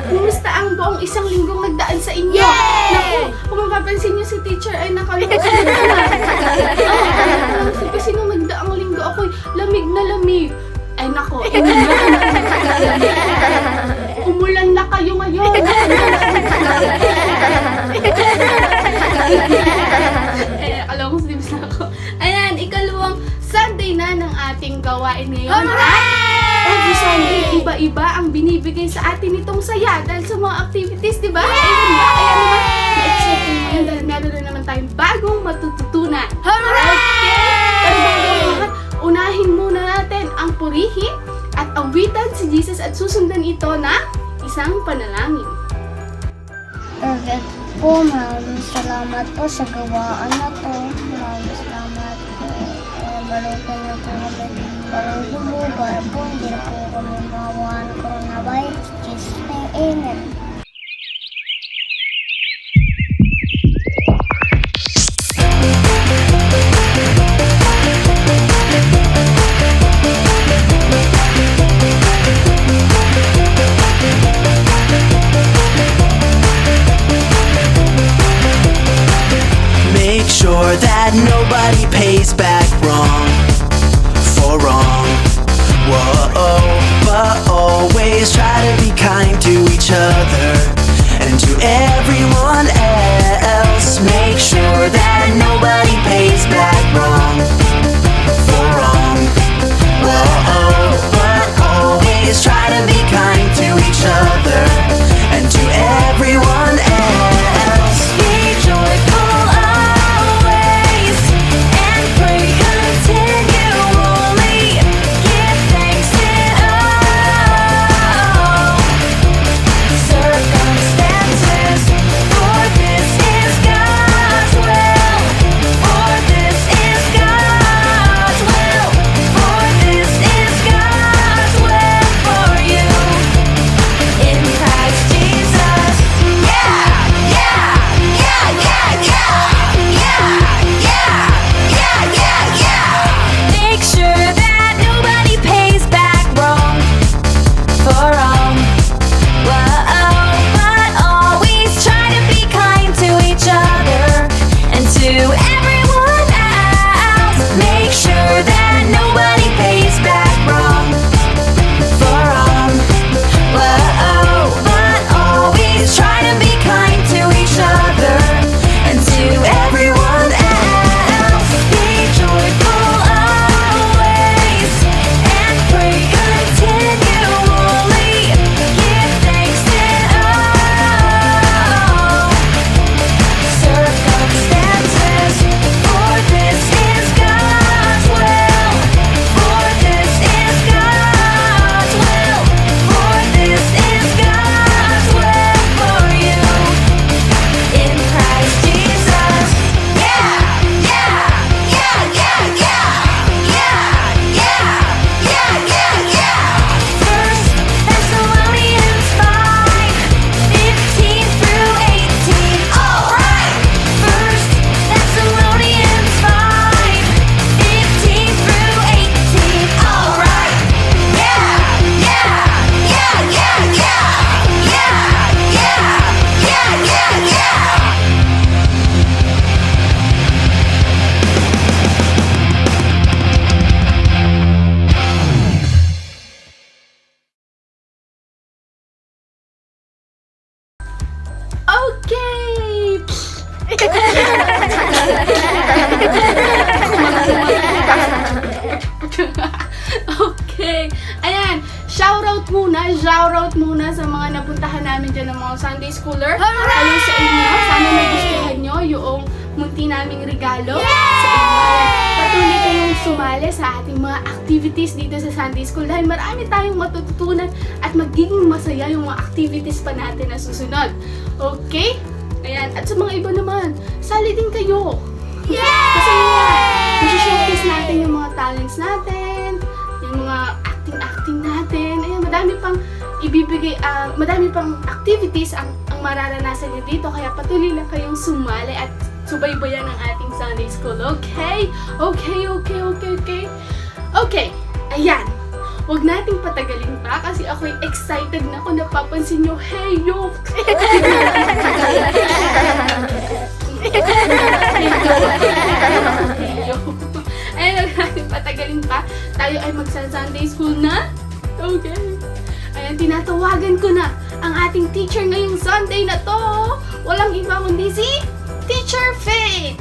Kumusta ang buong isang linggong nagdaan sa inyo? Naku, kung mapapansin niyo si teacher ay nakalukas na. Kasi nung nagdaang linggo ako'y lamig na lamig. Ay nako, umulan na kayo ngayon. Alam ko, sleeps na ako. Ayan, ikalawang Sunday na ng ating gawain ngayon. Every Sunday, iba-iba ang binibigay sa atin itong saya dahil sa mga activities, di ba? Ayun ba? Kaya naman, na-excited ngayon dahil meron na naman tayong bagong matututunan. Okay? Pero bago ang lahat, unahin muna natin ang purihin at awitan si Jesus at susundan ito na isang panalangin. Perfect po, maraming salamat po sa gawaan na to. Maraming salamat po. Balutan niyo po kami. Parang bumubara po, hindi na po kami mawawa ng coronavirus. Jesus name, amen. Make sure that nobody pays back wrong for wrong. Whoa, but always try to be kind to each other and to everyone else. Make sure that nobody pays back wrong for wrong. Whoa, but always try to be kind to each other and to everyone else. Be joyful always and pray continually. Give thanks in all circumstances, for this is God's will. For this is God's will. For this is God's will for you in Christ Jesus. Yeah, yeah, yeah, yeah, yeah, yeah, yeah, yeah, yeah, yeah. Make sure that nobody pays back wrong for wrong. Whoa, but always try to be kind to each other and to everyone else. Make sure that nobody pays back wrong for wrong. Whoa, but always try to be kind to each other and to everyone else. Be joyful always and pray continually. Give thanks in all circumstances, for this is God's will. For this is God's will. For this is God's will for you in Christ Jesus. Yeah, yeah, yeah, yeah, yeah, yeah, yeah, yeah, yeah, yeah. First Thessalonians 5:15 through 18. All right. First Thessalonians 5:15 through 18. All right. Yeah, yeah, yeah, yeah, yeah, yeah, yeah, yeah, yeah, yeah. Okay! Okay. Ayan, shoutout muna sa mga napuntahan namin dyan ng mga Sunday Schooler. Hello sa inyo. Sana nagustuhan nyo yung munti naming regalo sa inyo. Patuloy kayong sumali sa ating mga activities dito sa Sunday School dahil marami tayong matututunan at magiging masaya yung mga activities pa natin na susunod. Okay? Ayan. At sa mga iba naman, sali din kayo. Kasi showcase natin yung mga talents natin, yung mga acting natin. Ayan, madami pang ibibigay, madami pang activities ang mararanasan nyo dito. Kaya patuloy lang kayong sumali at subaybayan ang ating Sunday School. Okay? Okay. Ayan. wag nating patagalin pa kasi ako'y excited na kung napapansin nyo. Hey, yo! Ayun, wag nating patagalin pa. Tayo ay magsa-Sunday school na. Okay. Ayan, tinatawagan ko na ang ating teacher ngayong Sunday na to. Walang iba kundi si Teacher Faith.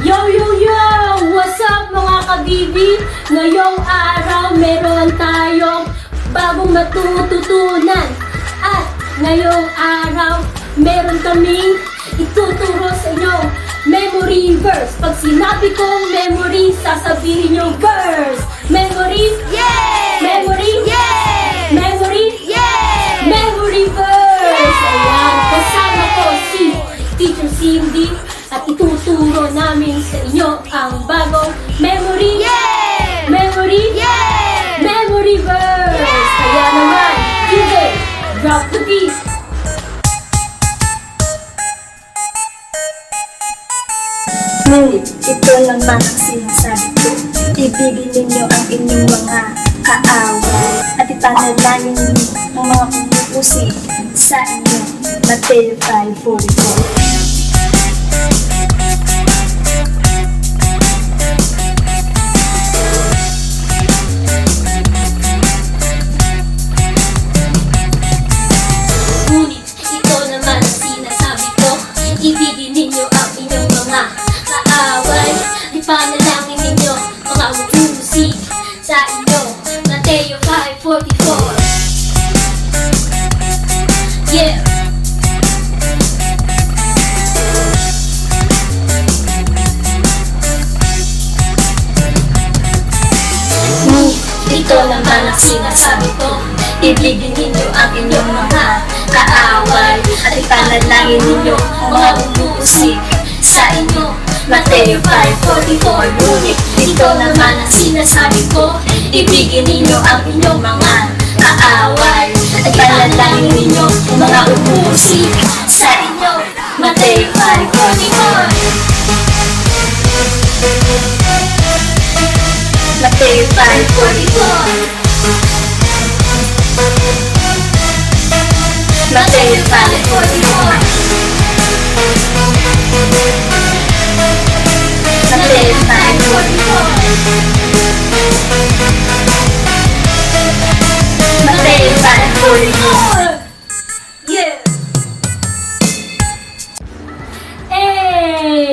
Yo, yo, yo! What's up mga kabibi? Ngayong araw meron tayong bagong matututunan. At ngayong araw meron kaming ituturo sa inyo memory verse. Pag sinabi kong memory, sasabihin nyo verse. Memory? Yay! Memory? Yay! Memory? Yay! Memory verse! Ayan, kasama ko si Teacher Cindy at ituturo namin sa inyo ang bagong memory. Yay! Memory. Yay! Memory verse. Kaya naman, DJ, drop the beat. Ngunit ito naman ang sinasabi ko. Ibigin ninyo ang inyong mga kaaway at ipanalangin ninyo ang mga umuusi sa inyo. Mateo 5:44. Ngunit ito naman ang sinasabi ko. Ibigin ninyo ang inyong mga kaaway. Ipanalangin ninyo mga umuusi sa inyo. Mateo 5:44. Yeah. Ito naman ang sinasabi ko. Ibigin ninyo ang inyong mga kaaway at ipanalangin ninyo mga umuusik sa inyo. Mateo 5:44. Ngunit ito naman ang sinasabi ko. Ibigin ninyo ang inyong mga kaaway at ipanalangin ninyo mga umuusik sa inyo. Mateo 5:44. Mateo 5:44. Mateo 5:44. Mateo 5:44. Mateo 5:44. Yeah.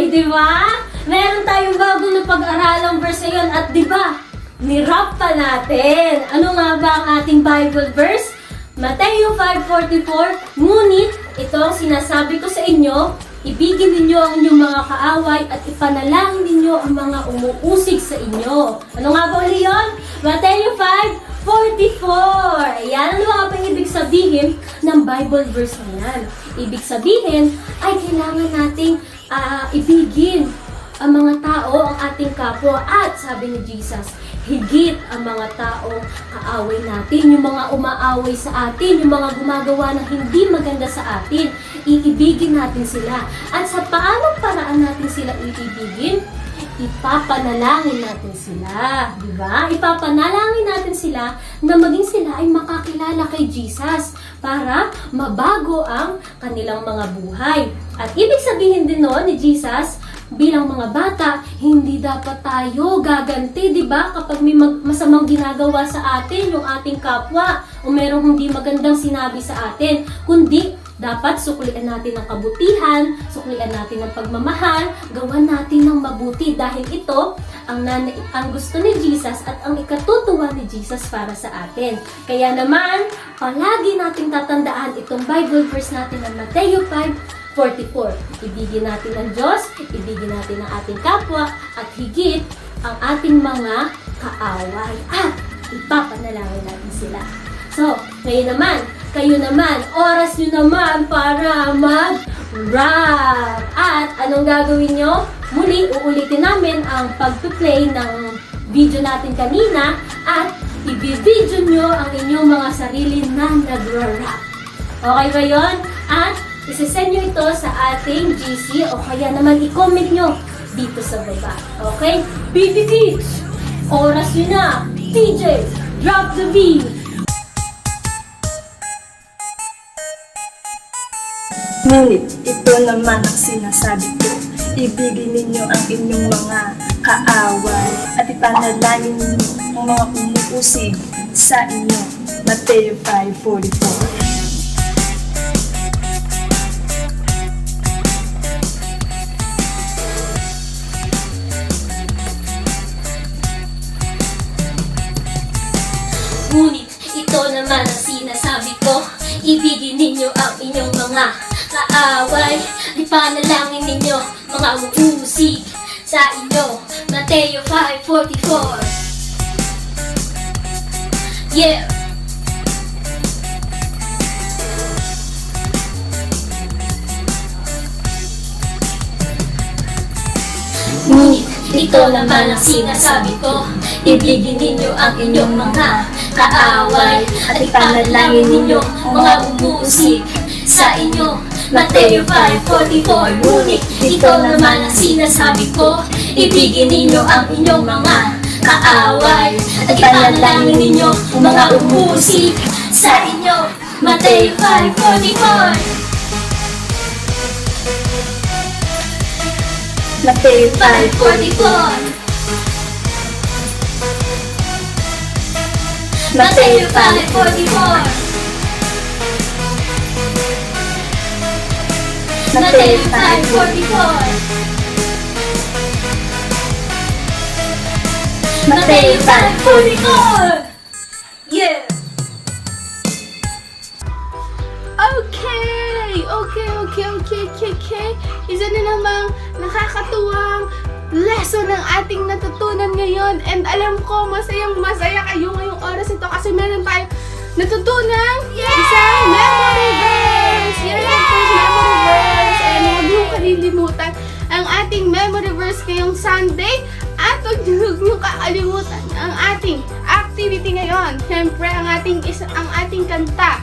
Di ba? Meron tayong bago na pag-aralang verse ngayon at di ba? Nirap pa natin. Ano nga ba ang ating Bible verse? Mateo 5:44. Ngunit ito ang sinasabi ko sa inyo, ibigin ninyo ang inyong mga kaaway at ipanalangin ninyo ang mga umuusig sa inyo. Ano nga ba ulit yun? Mateo 5:44. Ayan, ano nga ba ibig sabihin ng Bible verse na yan? Ibig sabihin ay kailangan nating ibigin ang mga tao, ang ating kapwa, at sabi ni Jesus, higit ang mga tao kaaway natin, yung mga umaaway sa atin, yung mga gumagawa ng hindi maganda sa atin, iibigin natin sila. At sa paanong paraan natin sila iibigin? Ipapanalangin natin sila, di ba? Ipapanalangin natin sila na maging sila ay makakilala kay Jesus para mabago ang kanilang mga buhay. At ibig sabihin din noon ni Jesus, bilang mga bata, hindi dapat tayo gaganti, di ba? Kapag may masamang ginagawa sa atin, yung ating kapwa, o merong hindi magandang sinabi sa atin, kundi dapat suklian natin ang kabutihan, suklian natin ang pagmamahal, gawan natin ng mabuti dahil ito ang gusto ni Jesus at ang ikatutuwa ni Jesus para sa atin. Kaya naman, palagi nating tatandaan itong Bible verse natin ng Mateo 5:44. Ibigin natin ang Diyos, ibigin natin ang ating kapwa, at higit ang ating mga kaaway. At ipapanalangin natin sila. So, ngayon naman, kayo naman, oras nyo naman para mag-rap. At anong gagawin nyo? Muli, uulitin namin ang pag-play ng video natin kanina at i-video nyo ang inyong mga sarili na nag-rap. Okay ba yun? At isesend nyo ito sa ating GC o kaya naman i-comment nyo dito sa baba. Okay? BB Kids! Oras nyo na! DJ! Drop the beat! Ngunit ito naman ang sinasabi ko, ibigin ninyo ang inyong mga kaaway at ipanalangin ninyo ang mga umuusig sa inyo. Mateo 5:44. Ngunit ito naman ang sinasabi ko, ibigin ninyo ang inyong mga kaaway, ipanalangin ninyo mga umuusig sa inyo. Mateo 5:44. Yeah! Ngunit ito naman ang sinasabi ko, ibigin ninyo ang inyong mga kaaway at ipanalangin ninyo mga umuusig sa inyo. Mateo 5:44. Ngunit ito naman ang sinasabi ko, ibigin ninyo ang inyong mga kaaway at ipanalangin ninyo mga umuusig sa inyo. Mateo 5:44. Mateo 5:44. Mateo 5:44. Mateo 5:44. Mateo 5:44. Yeah. Okay. Isa na namang nakakatuwang lesson ng ating natutunan ngayon. And alam ko, masaya kayo ngayong oras ito kasi meron tayong natutunang isang memory verse! Yan ang first memory verse! And huwag niyo kalilimutan ang ating memory verse ngayong Sunday. At huwag niyo kakalimutan ang ating activity ngayon. Siyempre, ang ating kanta.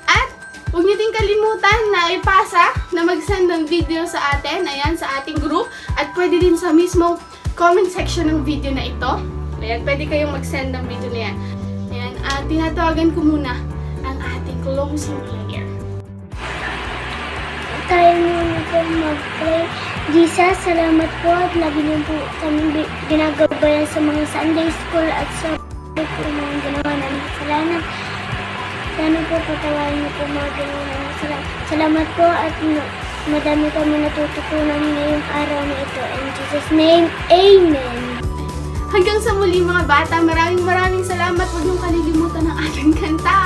At huwag niyo din kalimutan na ipasa na mag-send ng video sa atin, ayan, sa ating group. At pwede din sa mismo comment section ng video na ito. Ayan, pwede kayong mag-send ng video na yan. Ayan, at tinatawagan ko muna ang ating closing prayer. Tayo muna po mag-pray. Jesus, salamat po at lagi niyo po kami ginagabayan sa mga Sunday School at sa mga ginawa namin kasalanan. Sana po patawarin niyo po mga ginawa namin kasalanan. Salamat po at madami kami natututunan ngayong araw na ito. In Jesus' name, Amen. Hanggang sa muli mga bata, maraming salamat. Huwag niyong kalilimutan ang ating kanta.